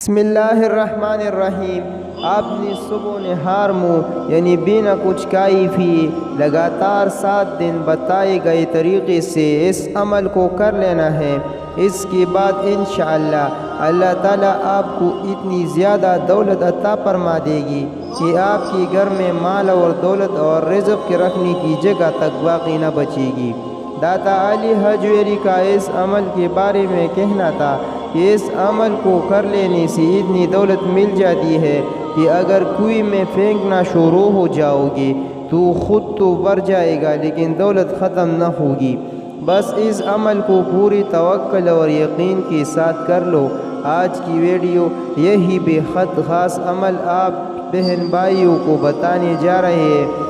بسم اللہ الرحمن الرحیم۔ آپ نے صبح نہار منہ یعنی بنا کچھ کھائی بھی لگاتار 7 دن بتائے گئے طریقے سے اس عمل کو کر لینا ہے۔ اس کے بعد انشاءاللہ اللہ تعالیٰ آپ کو اتنی زیادہ دولت عطا فرما دے گی کہ آپ کے گھر میں مال اور دولت اور رزق کے رکھنے کی جگہ تک باقی نہ بچے گی۔ داتا علی حجویری کا اس عمل کے بارے میں کہنا تھا کہ اس عمل کو کر لینے سے اتنی دولت مل جاتی ہے کہ اگر کنویں میں پھینکنا شروع ہو جاؤ گے تو خود تو بھر جائے گا لیکن دولت ختم نہ ہوگی۔ بس اس عمل کو پوری توکل اور یقین کے ساتھ کر لو۔ آج کی ویڈیو یہی بے حد خاص عمل آپ بہن بھائیوں کو بتانے جا رہے ہیں۔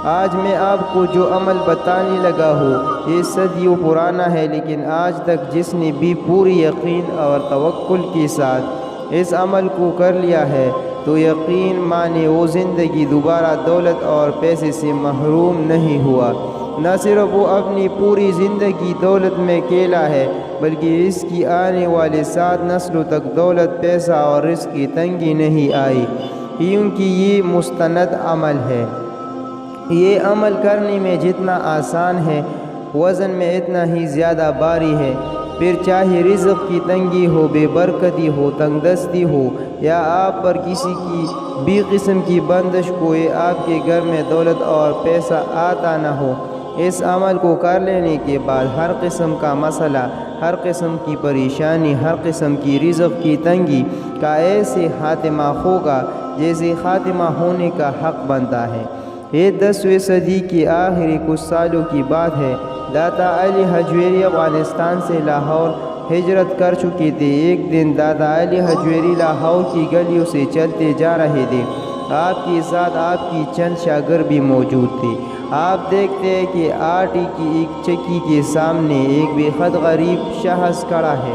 آج میں آپ کو جو عمل بتانے لگا ہوں یہ صدیوں پرانا ہے، لیکن آج تک جس نے بھی پوری یقین اور توکل کے ساتھ اس عمل کو کر لیا ہے تو یقین مانے وہ زندگی دوبارہ دولت اور پیسے سے محروم نہیں ہوا۔ نہ صرف وہ اپنی پوری زندگی دولت میں کھیلا ہے بلکہ اس کی آنے والے 7 نسلوں تک دولت، پیسہ اور رزق کی تنگی نہیں آئی، کیونکہ یہ مستند عمل ہے۔ یہ عمل کرنے میں جتنا آسان ہے وزن میں اتنا ہی زیادہ بھاری ہے۔ پھر چاہے رزق کی تنگی ہو، بے برکتی ہو، تنگ دستی ہو یا آپ پر کسی کی بھی قسم کی بندش، کوئی آپ کے گھر میں دولت اور پیسہ آتا نہ ہو، اس عمل کو کر لینے کے بعد ہر قسم کا مسئلہ، ہر قسم کی پریشانی، ہر قسم کی رزق کی تنگی کا ایسے خاتمہ ہوگا جیسے خاتمہ ہونے کا حق بنتا ہے۔ یہ 10ویں صدی کی آخری کچھ سالوں کی بات ہے۔ داتا علی حجویری افغانستان سے لاہور ہجرت کر چکے تھے۔ ایک دن داتا علی حجویری لاہور کی گلیوں سے چلتے جا رہے تھے۔ آپ کے ساتھ آپ کی چند شاگرد بھی موجود تھے۔ آپ دیکھتے ہیں کہ آٹے کی ایک چکی کے سامنے ایک بے حد غریب شخص کھڑا ہے۔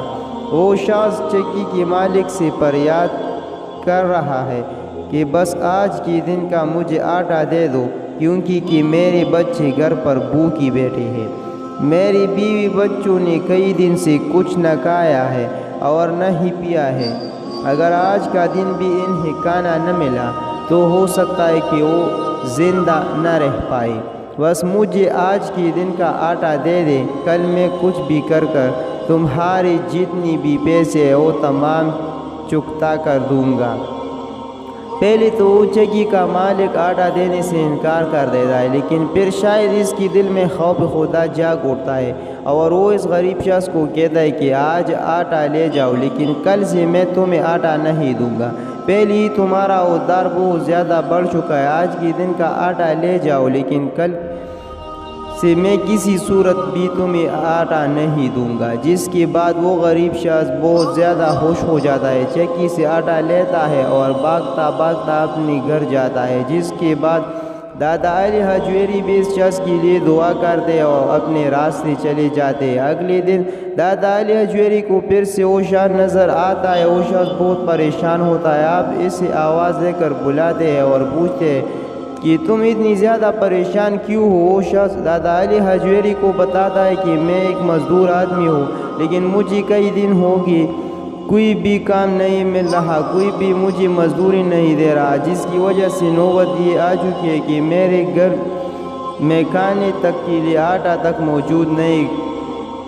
وہ شخص چکی کے مالک سے فریاد کر رہا ہے کہ بس آج کے دن کا مجھے آٹا دے دو، کیونکہ میرے بچے گھر پر بھوکے بیٹھے ہیں۔ میری بیوی بچوں نے کئی دن سے کچھ نہ کھایا ہے اور نہ ہی پیا ہے۔ اگر آج کا دن بھی انہیں کھانا نہ ملا تو ہو سکتا ہے کہ وہ زندہ نہ رہ پائے۔ بس مجھے آج کے دن کا آٹا دے دے، کل میں کچھ بھی کر تمہارے جتنی بھی پیسے ہیں وہ تمام چکتا کر دوں گا۔ پہلے تو وہ چکی کا مالک آٹا دینے سے انکار کر دیتا ہے، لیکن پھر شاید اس کی دل میں خوف خدا جاگ اٹھتا ہے اور وہ اس غریب شخص کو کہتا ہے کہ آج آٹا لے جاؤ لیکن کل سے میں تمہیں آٹا نہیں دوں گا۔ پہلے ہی تمہارا ادھار بہت زیادہ بڑھ چکا ہے، آج کے دن کا آٹا لے جاؤ لیکن کل سے میں کسی صورت بھی تمہیں آٹا نہیں دوں گا۔ جس کے بعد وہ غریب شخص بہت زیادہ خوش ہو جاتا ہے، چکی سے آٹا لیتا ہے اور بھاگتا بھاگتا اپنے گھر جاتا ہے۔ جس کے بعد داتا علی حجویری بھی اس شخص کے لیے دعا کرتے اور اپنے راستے چلے جاتے۔ اگلے دن داتا علی حجویری کو پھر سے وہ شخص نظر آتا ہے۔ وہ شخص بہت پریشان ہوتا ہے۔ آپ اسے آواز دے کر بلاتے ہیں اور پوچھتے ہیں کہ تم اتنی زیادہ پریشان کیوں ہو؟ وہ شخص داتا علی حجویری کو بتاتا ہے کہ میں ایک مزدور آدمی ہوں، لیکن مجھے کئی دن ہو گئے کوئی بھی کام نہیں مل رہا، کوئی بھی مجھے مزدوری نہیں دے رہا، جس کی وجہ سے نوبت یہ آ چکی ہے کہ میرے گھر میں کھانے تک کے لیے آٹا تک موجود نہیں۔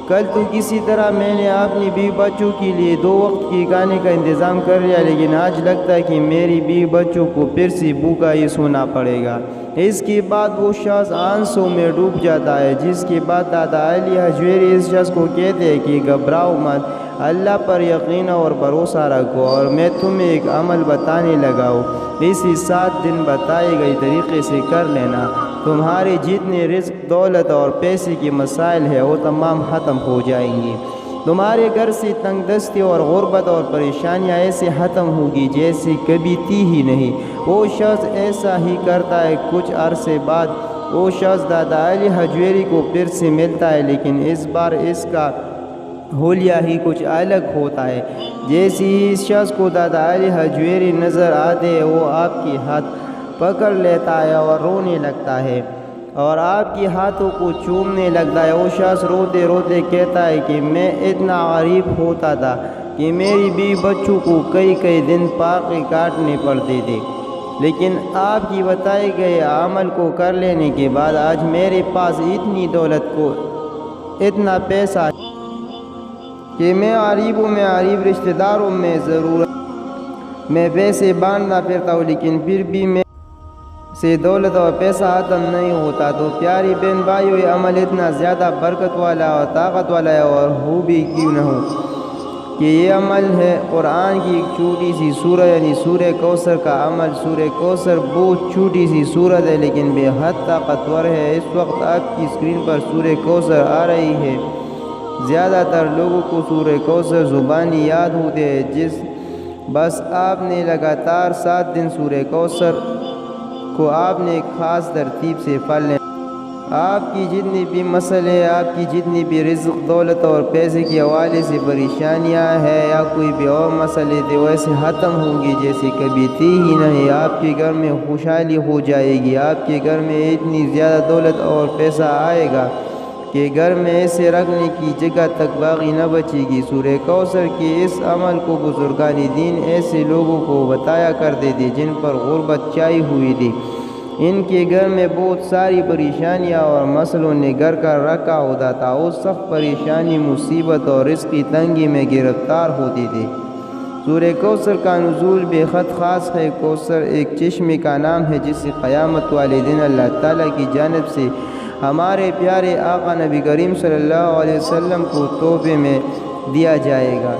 کل تو کسی طرح میں نے اپنی بیوی بچوں کے لیے 2 وقت کے کھانے کا انتظام کر لیا، لیکن آج لگتا ہے کہ میری بیوی بچوں کو پھر سے بھوکا ہی سونا پڑے گا۔ اس کے بعد وہ شخص آنسوں میں ڈوب جاتا ہے۔ جس کے بعد داتا علی حجویری اس شخص کو کہتے ہیں کہ گھبراؤ مت، اللہ پر یقین اور بھروسہ رکھو اور میں تمہیں ایک عمل بتانے لگا ہوں، اسے 7 دن بتائے گئے طریقے سے کر لینا، تمہارے جتنے رزق، دولت اور پیسے کے مسائل ہیں وہ تمام ختم ہو جائیں گے۔ تمہارے گھر سے تنگ دستی اور غربت اور پریشانیاں ایسے ختم ہوگی جیسے کبھی تھی ہی نہیں۔ وہ شخص ایسا ہی کرتا ہے۔ کچھ عرصے بعد وہ شخص داتا علی حجویری کو پھر سے ملتا ہے، لیکن اس بار اس کا حلیہ ہی کچھ الگ ہوتا ہے۔ جیسے ہی اس شخص کو داتا علی حجویری نظر آتے ہیں وہ آپ کے ہاتھ پکڑ لیتا ہے اور رونے لگتا ہے اور آپ کے ہاتھوں کو چومنے لگتا ہے۔ وہ شخص روتے روتے کہتا ہے کہ میں اتنا غریب ہوتا تھا کہ میری بیوی بچوں کو کئی کئی دن پاکے کاٹنے پڑتے تھے، لیکن آپ کی بتائے گئے عمل کو کر لینے کے بعد آج میرے پاس اتنی دولت کو اتنا پیسہ کہ میں غریب رشتہ داروں میں ضرورت میں پیسے بانٹنا پھرتا ہوں، لیکن پھر بھی میں سے دولت اور پیسہ ختم نہیں ہوتا۔ تو پیاری بہن بھائیو، یہ عمل اتنا زیادہ برکت والا اور طاقت والا ہے، اور ہو بھی کیوں نہ ہو کہ یہ عمل ہے قرآن کی ایک چھوٹی سی سورہ یعنی سورہ کوثر کا عمل۔ سورہ کوثر بہت چھوٹی سی سورت ہے لیکن بے حد طاقتور ہے۔ اس وقت آپ کی اسکرین پر سورہ کوثر آ رہی ہے۔ زیادہ تر لوگوں کو سورہ کوثر زبانی یاد ہوتے ہیں، بس آپ نے لگاتار 7 دن سورہ کوثر کو آپ نے ایک خاص ترتیب سے پڑھ لینا۔ آپ کی جتنی بھی مسئلے، آپ کی جتنی بھی رزق، دولت اور پیسے کے حوالے سے پریشانیاں ہیں یا کوئی بھی اور مسئلے تھے، ویسے ختم ہوں گی جیسے کبھی تھی ہی نہیں۔ آپ کے گھر میں خوشحالی ہو جائے گی، آپ کے گھر میں اتنی زیادہ دولت اور پیسہ آئے گا کہ گھر میں ایسے رکھنے کی جگہ تک باقی نہ بچے گی۔ سورہ کوثر کے اس عمل کو بزرگان دین ایسے لوگوں کو بتایا کرتے تھے جن پر غربت چھائی ہوئی تھی، ان کے گھر میں بہت ساری پریشانیاں اور مسئلوں نے گھر کا رکھا ہوتا تھا، وہ سخت پریشانی، مصیبت اور رزق کی تنگی میں گرفتار ہوتے تھے۔ سورہ کوثر کا نزول بے حد خاص ہے۔ کوثر ایک چشمے کا نام ہے جسے قیامت والے دن اللہ تعالیٰ کی جانب سے ہمارے پیارے آقا نبی کریم صلی اللہ علیہ وسلم کو تحفے میں دیا جائے گا۔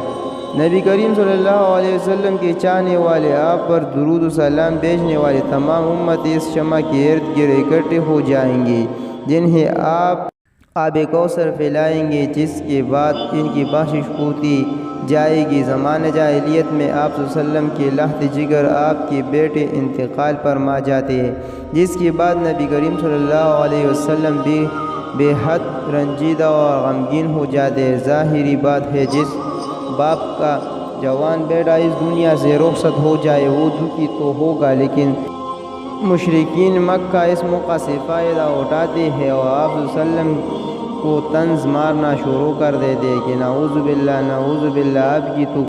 نبی کریم صلی اللہ علیہ وسلم کے چاہنے والے، آپ پر درود و سلام بھیجنے والے تمام امت اس شمع کے ارد گرد اکٹھے ہو جائیں گے جنہیں آپ آب کوثر پھیلائیں گے، جس کے بعد ان کی بخشش ہوتی جائے گی۔ زمانہ جاہلیت میں آپ صلی اللہ علیہ وسلم کے لحد جگر آپ کے بیٹے انتقال فرما جاتے ہیں، جس کے بعد نبی کریم صلی اللہ علیہ وسلم بھی بے حد رنجیدہ اور غمگین ہو جاتے ہیں۔ ظاہری بات ہے جس باپ کا جوان بیٹا اس دنیا سے رخصت ہو جائے وہ دکھی تو ہوگا، لیکن مشرکین مکہ اس موقع سے فائدہ اٹھاتے ہیں اور آپ صلی اللہ علیہ وسلم کو طنز مارنا شروع کر دیتے ہیں کہ نعوذ باللہ آپ کی تو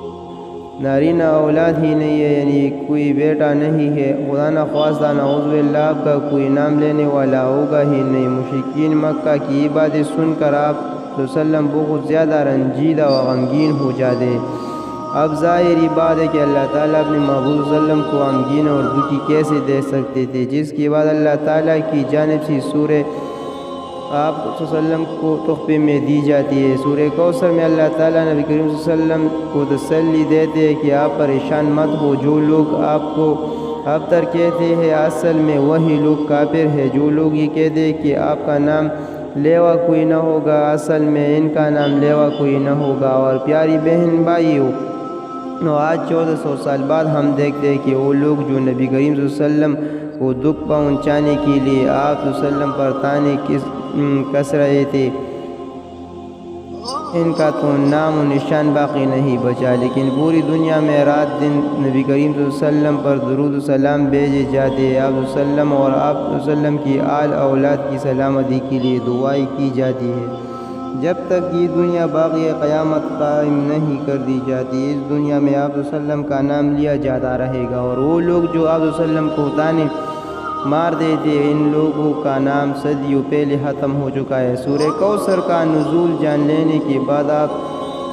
نارینہ اولاد ہی نہیں ہے، یعنی کوئی بیٹا نہیں ہے، خدا نخواستہ نعوذ باللہ آپ کا کوئی نام لینے والا ہوگا ہی نہیں۔ مشرکین مکہ کی یہ باتیں سن کر آپ صلی اللہ علیہ وسلم بہت زیادہ رنجیدہ اور غمگین ہو جاتے ہیں۔ اب ظاہری بات ہے کہ اللہ تعالیٰ اپنے محبوب صلی اللہ علیہ وسلم کو غمگین اور دکھی کیسے دیکھ سکتے تھے، جس کے بعد اللہ تعالیٰ کی جانب سے سورہ آپ صلی اللہ علیہ وسلم کو تحفے میں دی جاتی ہے۔ سورہ کوثر میں اللہ تعالیٰ نبی کریم صلی اللہ علیہ وسلم کو تسلی دیتے ہیں کہ آپ پریشان مت ہو، جو لوگ آپ کو ابتر کہتے ہیں اصل میں وہی لوگ کافر ہیں، جو لوگ یہ کہتے ہیں کہ آپ کا نام لیوا کوئی نہ ہوگا اصل میں ان کا نام لیوا کوئی نہ ہوگا۔ اور پیاری بہن بھائیو، آج 1400 سال بعد ہم دیکھتے ہیں کہ وہ لوگ جو نبی کریم صلی اللہ علیہ وسلم کو دکھ پہنچانے کے لیے آپ صلی اللہ علیہ وسلم پر طعنے کس رہے تھے، ان کا تو نام و نشان باقی نہیں بچا، لیکن پوری دنیا میں رات دن نبی کریم صلی اللہ علیہ وسلم پر درود و سلام بھیجے جاتے ہیں۔ آپ صلی اللہ علیہ وسلم اور آپ صلی اللہ علیہ وسلم کی آل اولاد کی سلامتی کے لیے دعائیں کی جاتی ہے۔ جب تک یہ دنیا باقی قیامت قائم نہیں کر دی جاتی، اس دنیا میں آپ صلی اللہ علیہ وسلم کا نام لیا جاتا رہے گا، اور وہ لوگ جو آپ صلی اللہ علیہ وسلم کو طعنے مار دیتے ان لوگوں کا نام صدیوں پہلے ختم ہو چکا ہے۔ سورہ کوثر کا نزول جان لینے کے بعد آپ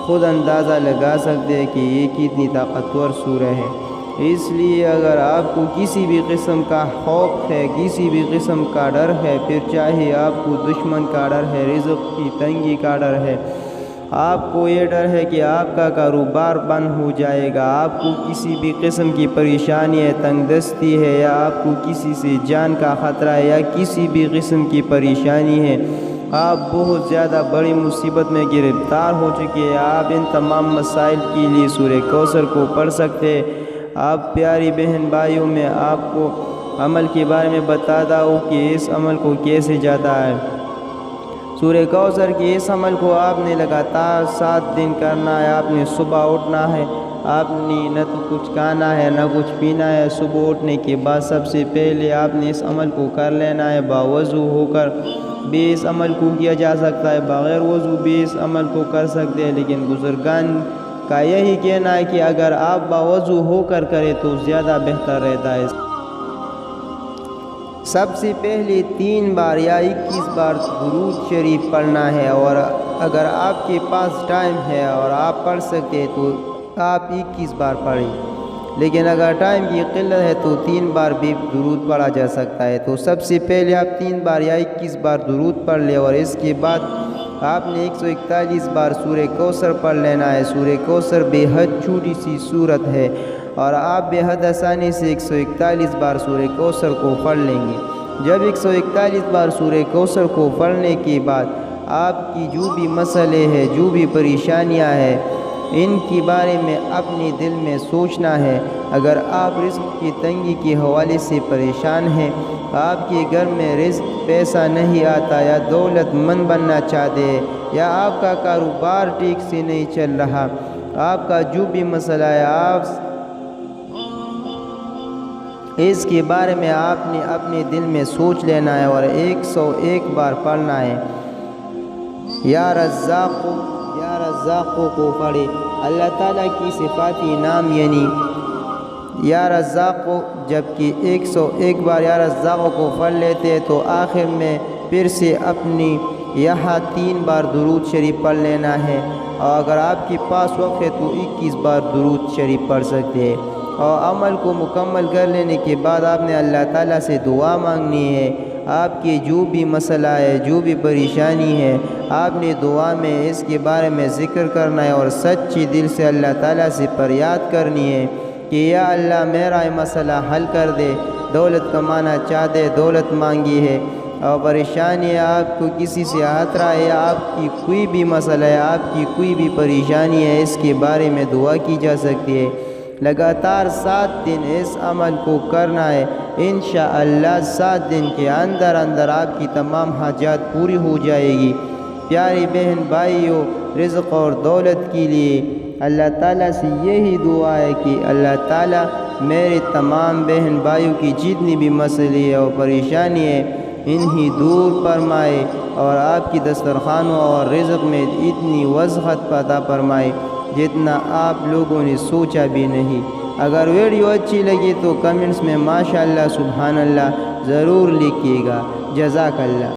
خود اندازہ لگا سکتے ہیں کہ یہ کتنی طاقتور سورہ ہے۔ اس لیے اگر آپ کو کسی بھی قسم کا خوف ہے، کسی بھی قسم کا ڈر ہے، پھر چاہے آپ کو دشمن کا ڈر ہے، رزق کی تنگی کا ڈر ہے، آپ کو یہ ڈر ہے کہ آپ کا کاروبار بند ہو جائے گا، آپ کو کسی بھی قسم کی پریشانی ہے، تنگ دستی ہے، یا آپ کو کسی سے جان کا خطرہ ہے، یا کسی بھی قسم کی پریشانی ہے، آپ بہت زیادہ بڑی مصیبت میں گرفتار ہو چکے ہیں، آپ ان تمام مسائل کے لیے سورہ کوثر کو پڑھ سکتے ہیں۔ آپ پیاری بہن بھائیوں، میں آپ کو عمل کے بارے میں بتاتا ہوں کہ اس عمل کو کیسے جاتا ہے۔ سورہ کوثر کے اس عمل کو آپ نے لگاتار 7 دن کرنا ہے۔ آپ نے صبح اٹھنا ہے، آپ نے نہ تو کچھ کھانا ہے نہ کچھ پینا ہے۔ صبح اٹھنے کے بعد سب سے پہلے آپ نے اس عمل کو کر لینا ہے۔ باوضو ہو کر بھی اس عمل کو کیا جا سکتا ہے، بغیر وضو بھی اس عمل کو کر سکتے ہیں، لیکن بزرگان کا یہی کہنا ہے کہ اگر آپ باوضو ہو کر کریں تو زیادہ بہتر رہتا ہے۔ سب سے پہلے 3 بار یا 21 بار درود شریف پڑھنا ہے، اور اگر آپ کے پاس ٹائم ہے اور آپ پڑھ سکتے تو آپ 21 بار پڑھیں، لیکن اگر ٹائم کی قلت ہے تو 3 بار بھی درود پڑھا جا سکتا ہے۔ تو سب سے پہلے آپ 3 بار یا 21 بار درود پڑھ لیں، اور اس کے بعد آپ نے 141 بار سورہ کوثر پڑھ لینا ہے۔ سورہ کوثر بے حد چھوٹی سی سورت ہے، اور آپ بے حد آسانی سے 141 بار سورہ کوثر کو پڑھ لیں گے۔ جب 141 بار سورہ کوثر کو پڑھنے کے بعد آپ کی جو بھی مسئلے ہیں، جو بھی پریشانیاں ہیں، ان کے بارے میں اپنے دل میں سوچنا ہے۔ اگر آپ رزق کی تنگی کے حوالے سے پریشان ہیں، آپ کے گھر میں رزق پیسہ نہیں آتا، یا دولت مند بننا چاہتے ہیں، یا آپ کا کاروبار ٹھیک سے نہیں چل رہا، آپ کا جو بھی مسئلہ ہے، آپ اس کے بارے میں آپ نے اپنے دل میں سوچ لینا ہے، اور 101 بار پڑھنا ہے۔ یا رزاق کو پڑھے۔ اللہ تعالیٰ کی صفاتی نام یعنی یا رزاق، جبکہ 101 بار یا رزاق کو پڑھ لیتے ہیں تو آخر میں پھر سے اپنی یہاں 3 بار درود شریف پڑھ لینا ہے، اور اگر آپ کے پاس وقت ہے تو 21 بار درود شریف پڑھ سکتے ہیں۔ اور عمل کو مکمل کر لینے کے بعد آپ نے اللہ تعالیٰ سے دعا مانگنی ہے۔ آپ کے جو بھی مسئلہ ہے، جو بھی پریشانی ہے، آپ نے دعا میں اس کے بارے میں ذکر کرنا ہے، اور سچی دل سے اللہ تعالیٰ سے فریاد کرنی ہے کہ یا اللہ میرا یہ مسئلہ حل کر دے۔ دولت کمانا چاہتے، دولت مانگی ہے، اور پریشانی ہے، آپ کو کسی سے خطرہ ہے، یا آپ کی کوئی بھی مسئلہ ہے، آپ کی کوئی بھی پریشانی ہے، اس کے بارے میں دعا کی جا سکتی ہے۔ لگاتار 7 دن اس عمل کو کرنا ہے۔ انشاءاللہ 7 دن کے اندر آپ کی تمام حاجات پوری ہو جائے گی۔ پیاری بہن بھائیوں، رزق اور دولت کے لیے اللہ تعالیٰ سے یہی دعا ہے کہ اللہ تعالیٰ میرے تمام بہن بھائیوں کی جتنی بھی مسئلے اور پریشانی ہے انہیں دور فرمائے، اور آپ کی دسترخوانوں اور رزق میں اتنی وسعت عطا فرمائے جتنا آپ لوگوں نے سوچا بھی نہیں۔ اگر ویڈیو اچھی لگی تو کمنٹس میں ماشاءاللہ سبحان اللہ ضرور لکھیے گا۔ جزاک اللہ۔